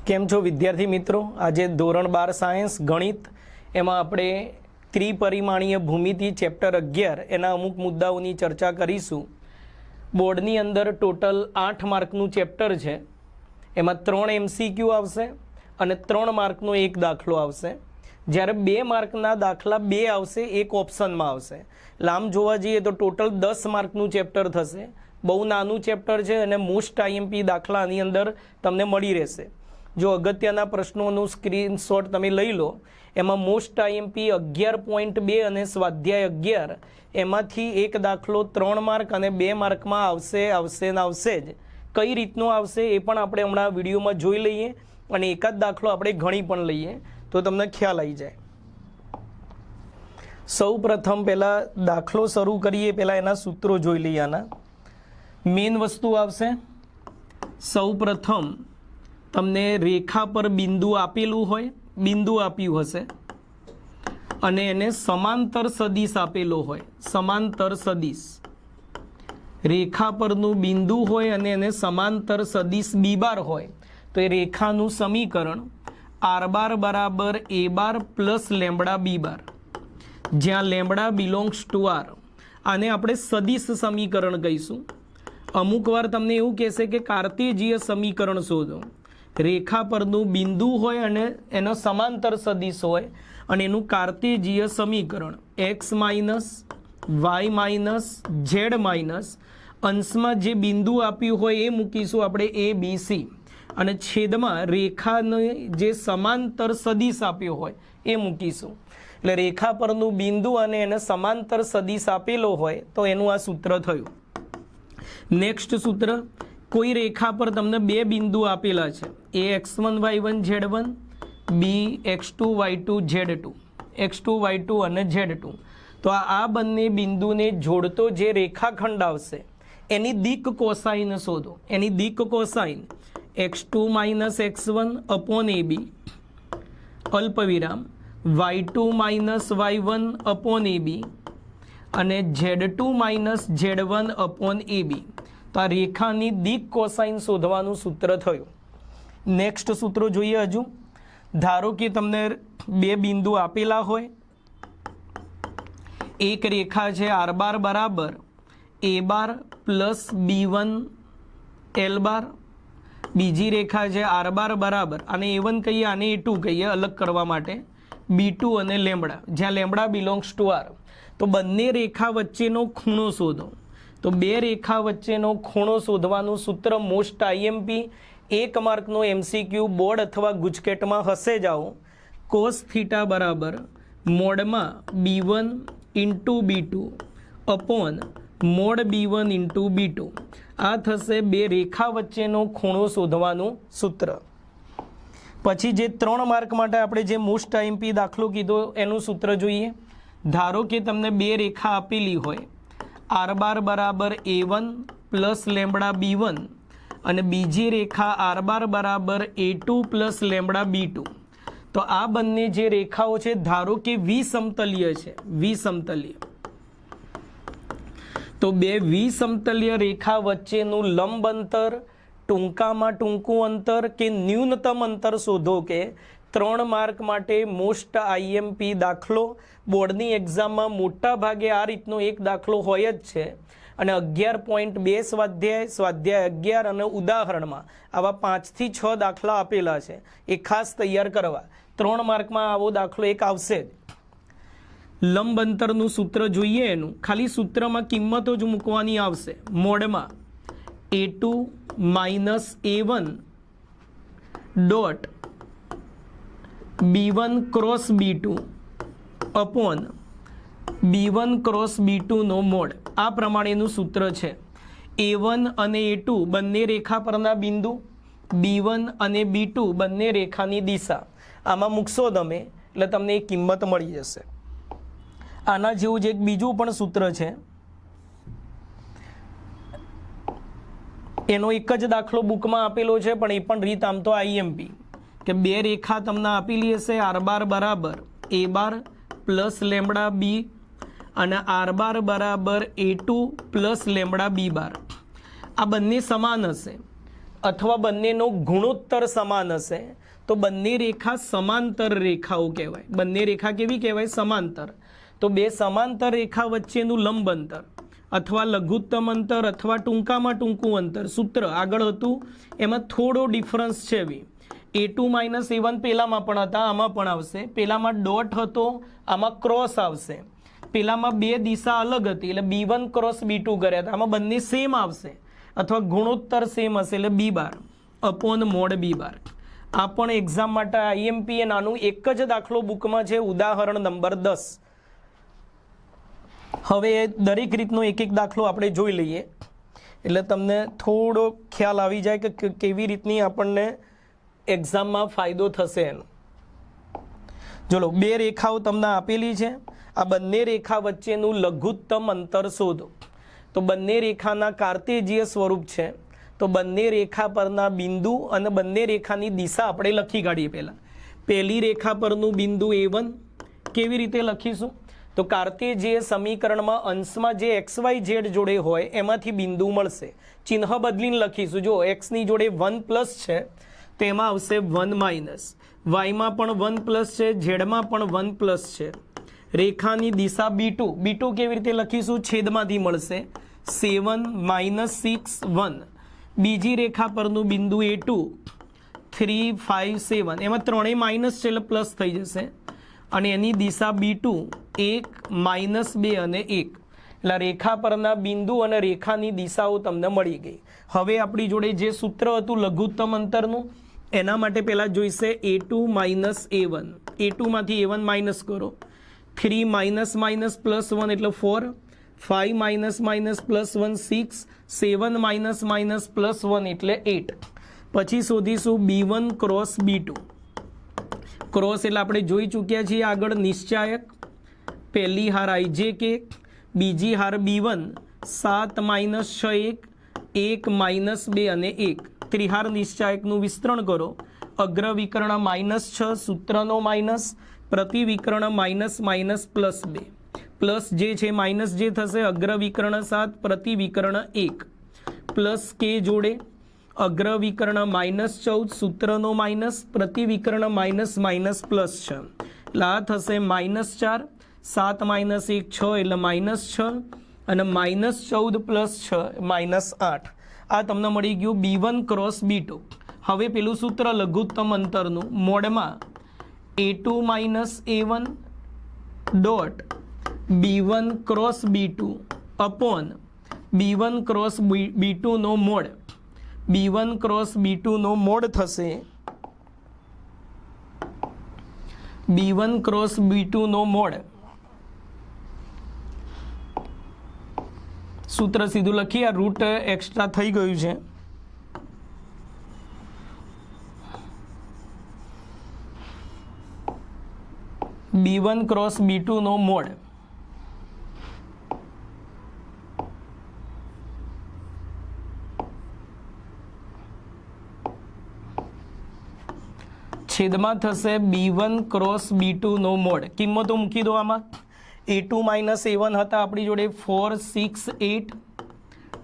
કેમ છો વિદ્યાર્થી મિત્રો? આજે ધોરણ 12 સાયન્સ ગણિત એમાં આપણે ત્રિપરિમાણીય ભૂમિતિ ચેપ્ટર 11 એના અમુક મુદ્દાઓની ચર્ચા કરીશું. બોર્ડની અંદર ટોટલ 8 માર્કનું ચેપ્ટર છે. એમાં 3 MCQ આવશે અને 3 માર્કનો એક દાખલો આવશે. જ્યારે 2 માર્કના દાખલા 2 આવશે, એક ઓપ્શનમાં આવશે. આમ જોવા જઈએ તો ટોટલ 10 માર્કનું ચેપ્ટર થશે. બહુ નાનું ચેપ્ટર છે અને મોસ્ટ IMP દાખલા આની અંદર તમને મળી રહેશે. જો અગત્યના પ્રશ્નોનું સ્ક્રીનશોટ તમે લઈ લો, એમાં મોસ્ટ IMP 11.2 અને સ્વાધ્યાય 11 એમાંથી એક દાખલો 3 માર્ક અને 2 માર્કમાં આવશે જ. કઈ રીતનો આવશે એ પણ આપણે હમણાં વિડીયોમાં જોઈ લઈએ અને એકાદ દાખલો આપણે ગણી પણ લઈએ તો તમને ખ્યાલ આવી જાય. સૌ પ્રથમ પહેલાં દાખલો શરૂ કરીએ પહેલાં એના સૂત્રો જોઈ લઈએ. આના મેઇન વસ્તુ આવશે. સૌ પ્રથમ તમને રેખા પર બિંદુ આપેલું હોય, બિંદુ આપ્યું હશે અને એને સમાંતર સદિશ આપેલો હોય. સમાંતર સદિશ રેખા પરનું બિંદુ હોય અને એને સમાંતર સદિશ બી બાર હોય તો એ રેખાનું સમીકરણ આર બાર બરાબર એ બાર પ્લસ લેમ્બડા બી બાર, જ્યાં લેમ્બડા બિલોંગ્સ ટુ આર. આને આપણે સદિશ સમીકરણ કહીશું. અમુક વાર તમને એવું કહેશે કે કાર્તેજીય સમીકરણ શોધો. રેખા પરનું બિંદુ હોય અને એનો સમાંતર સદિશ હોય અને એનું કાર્તેજીય સમીકરણ x minus y minus z minus અંશમાં જે બિંદુ આપ્યું હોય એ મૂકીશું આપણે ABC અને છેદમાં રેખાને જે સમાંતર સદિશ આપ્યો હોય એ મૂકીશું. એટલે રેખા પરનું બિંદુ અને એને સમાંતર સદિશ આપેલો હોય તો એનું આ સૂત્ર થયું. નેક્સ્ટ સૂત્ર, કોઈ રેખા પર તમને 2 બિંદુ આપેલા છે, એ x1 y1 z1, બી x2 y2 z2, x2 y2 અને z2. તો આ બંને બિંદુને જોડતો જે રેખાખંડ આવશે એની દિક કોસાઇન શોધો. એની દિક cosine x2 minus x1 upon AB અલ્પવિરામ y2 minus y1 upon AB અને z2 minus z1 upon AB. તો આ રેખાની દિક કોસાઇન શોધવાનું સૂત્ર થયું. નેક્સ્ટ સૂત્રો જોઈએ. હજુ ધારો કે તમને 2 બિંદુ આપેલા હોય. એક રેખા છે આર બાર બરાબર એ બાર પ્લસ B1 L બાર. બીજી રેખા છે આર બાર બરાબર, આને A1 કહીએ આને A2 કહીએ અલગ કરવા માટે, B2 અને લેમ્બડા, જ્યાં લેમ્બડા બિલોંગ્સ ટુ આર. તો બંને રેખા વચ્ચેનો ખૂણો શોધો. તો 2 રેખા વચ્ચેનો ખૂણો શોધવાનું સૂત્ર મોસ્ટ IMP 1 માર્કનો MCQ બોર્ડ અથવા ગુજકેટમાં હશે જ આવો. કોસ થીટા બરાબર મોડમાં B1 into B2 upon mode B1 into B2. આ થશે 2 રેખા વચ્ચેનો ખૂણો શોધવાનું સૂત્ર. પછી જે 3 માર્ક માટે આપણે જે મોસ્ટ IMP દાખલો કીધો એનું સૂત્ર જોઈએ. ધારો કે તમને 2 રેખા આપેલી હોય, આર બાર બરાબર A1 પ્લસ લેમ્બડા B1 અને બીજી રેખા આર બાર બરાબર A2 પ્લસ લેમ્બડા B2. તો આ બંને જે રેખાઓ છે ધારો કે વિસમતલીય છે, વિસમતલીય. તો 2 વિસમતલીય રેખા વચ્ચેનું લંબ અંતર, ટૂંકામાં ટૂંકું અંતર કે ન્યૂનતમ અંતર શોધો. કે 3 માર્ક માટે મોસ્ટ IMP દાખલો બોર્ડની એક્ઝામમાં મોટા ભાગે આ રીતનો એક દાખલો હોય જ છે. અને 11.2 સ્વાધ્યાય 11 અને ઉદાહરણમાં આવા 5 થી 6 દાખલા આપેલા છે. એ ખાસ તૈયાર કરવા. 3 માર્કમાં આવો દાખલો એક આવશે જ. લંબ અંતરનું સૂત્ર જોઈએ. એનું ખાલી સૂત્રમાં કિંમતો જ મૂકવાની આવશે. મોડમાં A2 minus A1 dot B1 cross B2 upon B1 cross B2 નો મોડ. આ પ્રમાણેનું સૂત્ર છે. A1 અને A2 બંને રેખા પરના બિંદુ, B1 અને B2 બંને રેખાની દિશા. આમાં મૂકશો તમે એટલે તમને એ કિંમત મળી જશે. આના જેવું જ એક બીજું પણ સૂત્ર છે. એનો એક જ દાખલો બુકમાં આપેલો છે પણ એ પણ રીત આમ તો IMP કે 2 રેખા તમને આપેલી હશે, આર બાર બરાબર એ બાર પ્લસ લેમ્બડા બી અને આર બાર બરાબર A2 પ્લસ લેમ્બડા બી બાર. આ બંને સમાન હશે. અથવા બંનેનો ગુણોત્તર સમાન હશે તો બંને રેખા સમાંતર રેખાઓ કહેવાય. બંને રેખા કેવી કહેવાય? સમાંતર. તો બે સમાંતર રેખા વચ્ચેનું લંબ અંતર અથવા લઘુત્તમ અંતર અથવા ટૂંકામાં ટૂંકું અંતર સૂત્ર આગળ હતું એમાં થોડો ડિફરન્સ છે. a2 - a1 પેલામાં પણ હતા, આમાં પણ આવશે. પેલામાં ડોટ હતો, આમાં ક્રોસ આવશે. પેલામાં બે દિશા અલગ હતી એટલે b1 ક્રોસ b2 કર્યા હતા, આમાં બંને સેમ આવશે અથવા ગુણોત્તર સેમ હશે એટલે b બાર અપોન મોડ b બાર. આ પણ એક્ઝામ માટે IMP એ નાનું એક જ દાખલો બુકમાં છે, ઉદાહરણ નંબર 10. હવે દરેક રીતનો એક એક દાખલો આપણે જોઈ લઈએ એટલે તમને થોડો ખ્યાલ આવી જાય કે કેવી રીતની આપણને એક્ઝામમાં ફાયદો થશે એનો. ચલો, બે રેખાઓ તમને આપેલી છે. આ બંને રેખા વચ્ચેનું લઘુત્તમ અંતર શોધો. તો બંને રેખાના કાર્તેજીય સ્વરૂપ છે. તો બંને રેખા પરના બિંદુ અને બંને રેખાની દિશા આપણે લખી કાઢીએ. પહેલી રેખા પરનું બિંદુ a1 કેવી રીતે લખીશું? તો કાર્તેજીય સમીકરણમાં અંશમાં જે XYZ જોડે હોય એમાંથી બિંદુ મળશે. ચિહ્ન બદલીને લખીશું. જો એક્સની જોડે 1+ છે તો એમાં આવશે 1 - વાયમાં પણ 1+ છે, ઝેડમાં પણ 1+ છે. રેખાની દિશા b2 કેવી રીતે લખીશું? છેદમાંથી મળશે 7 - 6 1. બીજી રેખા પરનું બિંદુ a2 3 5 7 એમાં ત્રણેય માઇનસ છે એટલે પ્લસ થઈ જશે અને એની દિશા b2 1 - 2 અને 1. એટલે રેખા પરના બિંદુ અને રેખાની દિશાઓ તમને મળી ગઈ. હવે આપણી જોડે જે સૂત્ર હતું લઘુત્તમ અંતરનું એના માટે પહેલાં જોઈશે a2 - a1. a2 માંથી a1 માઇનસ કરો. 3 - +1 એટલે 4, 5 - +1 6, 7 - +1 એટલે 8. પછી શોધીશું b1 ક્રોસ b2. ક્રોસ એટલે આપણે જોઈ ચૂક્યા છીએ આગળ નિશ્ચાયક. પહેલી હાર ijk, બીજી હાર b1 7 - 6 1 -2 અને 1. ત્રિહાર નિશ્ચાયકનું વિસ્તરણ કરો. અગ્ર વિકર્ણ -6, સૂત્રનો માઇનસ, પ્રતિ વિકર્ણ -+2. પ્લસ જે છે માઇનસ જે થશે અગ્ર વિકર્ણ 7, પ્રતિ વિકર્ણ 1. પ્લસ કે જોડે અગ્ર વિકર્ણ -14, સૂત્રનો માઇનસ, પ્રતિ વિકર્ણ પ્લસ 6. એટલે આ થશે -4, 7 - 1 6 એટલે -6 અને -14 + 6 -8. આ તમને મળી ગયું b1 ક્રોસ b2. હવે પેલું સૂત્ર લઘુત્તમ અંતરનું મોડમાં a2 - a1 dot b1 cross b2 upon b1 cross b2 નો મોડ. b1 ક્રોસ b2 નો મોડ થશે b1 ક્રોસ b2 નો મોડ. સૂત્ર સીધું લખી, આ રૂટ એક્સ્ટ્રા થઈ ગયું છે. b1 ક્રોસ b2 નો મોડ છેદમાં થશે b1 ક્રોસ b2 નો મોડ. કિંમતો મૂકી દો આમાં. a2 - a1 હતા આપણી જોડે 4 6 8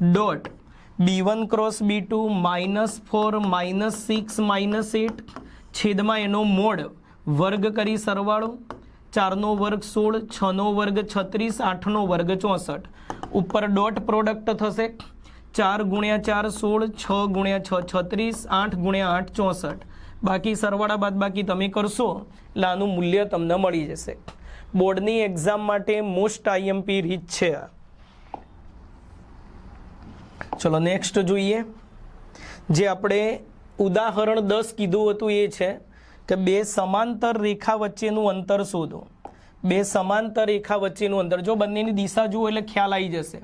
ડોટ b1 ક્રોસ b2 -4 -6 -8 છેદમાં એનો મોડ વર્ગ કરી સરવાળો. 4નો વર્ગ 16, 6નો વર્ગ 36, 8નો વર્ગ 64. ઉપર ડોટ પ્રોડક્ટ થશે 4 × 4 16, 6 × 6 36, 8 × 8 64. બાકી સરવાળા બાદ બાકી તમે કરશો એટલે આનું મૂલ્ય તમને મળી જશે. બોર્ડની એક્ઝામ માટે મોસ્ટ IMP રીત છે. ચલો નેક્સ્ટ જોઈએ. જે આપણે ઉદાહરણ 10 કીધું હતું એ છે કે બે સમાંતર રેખા વચ્ચેનું અંતર શોધો. બે સમાંતર રેખા વચ્ચેનું અંતર જો બંનેની દિશા જુઓ એટલે ખ્યાલ આવી જશે.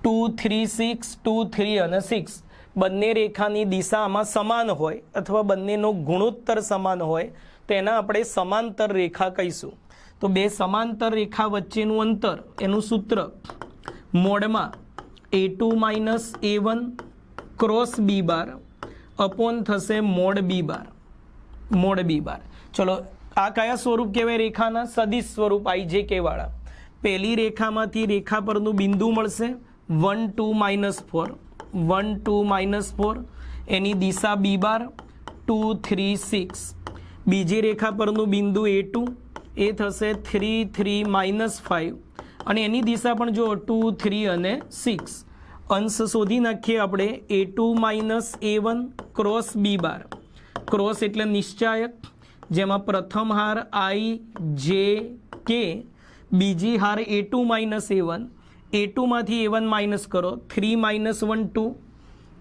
2 3 6 2 3 અને 6 બંને રેખાની દિશા આમાં સમાન હોય અથવા બંનેનો ગુણોત્તર સમાન હોય તો એના આપણે સમાંતર રેખા કહીશું. તો બે સમાંતર રેખા વચ્ચેનું અંતર એનું સૂત્ર મોડમાં a2 - a1 ક્રોસ b બાર અપોન થશે મોડ b બાર. મોડ b બાર. ચલો આ કયા સ્વરૂપ કહેવાય? રેખાના સદિશ સ્વરૂપ ijk વાળા. પહેલી રેખામાંથી રેખા પરનું બિંદુ મળશે 1 2 -4. 1 2 -4, એની દિશા બી બાર 2 3 6, બીજી રેખા પરનું બિંદુ A2 એ થશે 3 3 -5, અને એની દિશા પણ જો 2 3 અને 6. અંશ શોધી નાખીએ આપણે. A2 - A1 ક્રોસ બી બાર. ક્રોસ એટલે નિશ્ચાયક, જેમાં પ્રથમ હાર I J K, બીજી હાર A2 - A1. A2 માંથી A1 માઇનસ કરો. 3 - 1 2,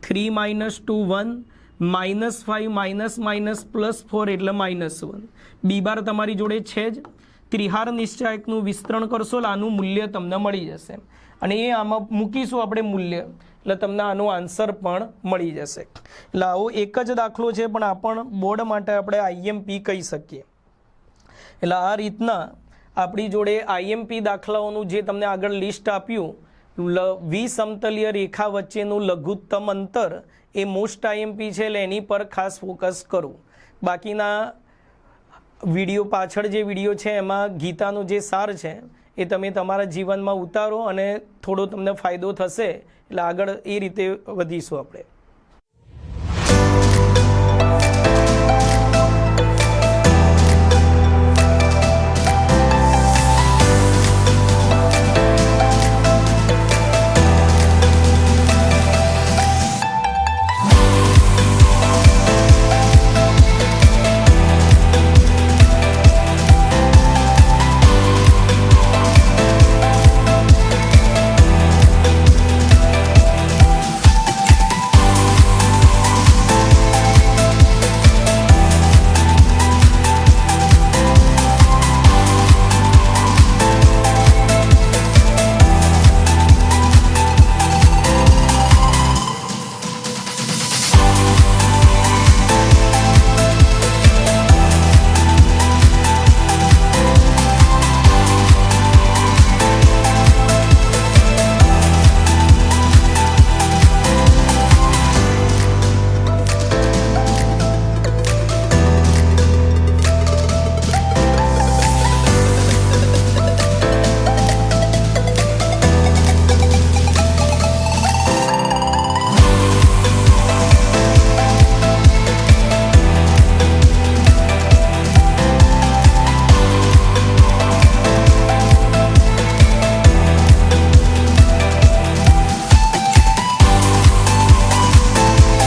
3 - 2 1, -5 +4 એટલે -1. બી બાર તમારી જોડે છે જ. ત્રિહાર નિશ્ચાયકનું વિસ્તરણ કરશો એટલે આનું મૂલ્ય તમને મળી જશે, અને એ આમાં મૂકીશું આપણે મૂલ્ય, એટલે તમને આનો આન્સર પણ મળી જશે. એટલે આવો એક જ દાખલો છે, પણ આ પણ બોર્ડ માટે આપણે IMP કહી શકીએ. એટલે આ રીતના આપણી જોડે IMP દાખલાઓનું જે તમને આગળ લિસ્ટ આપ્યું, વિસમતલીય રેખા વચ્ચેનું લઘુત્તમ અંતર એ મોસ્ટ IMP છે, એટલે એની પર ખાસ ફોકસ કરું. બાકીના વિડીયો પાછળ જે વિડીયો છે એમાં ગીતાનો જે સાર છે એ તમે તમારા જીવનમાં ઉતારો, અને થોડો તમને ફાયદો થશે. એટલે આગળ એ રીતે વધીશું આપણે.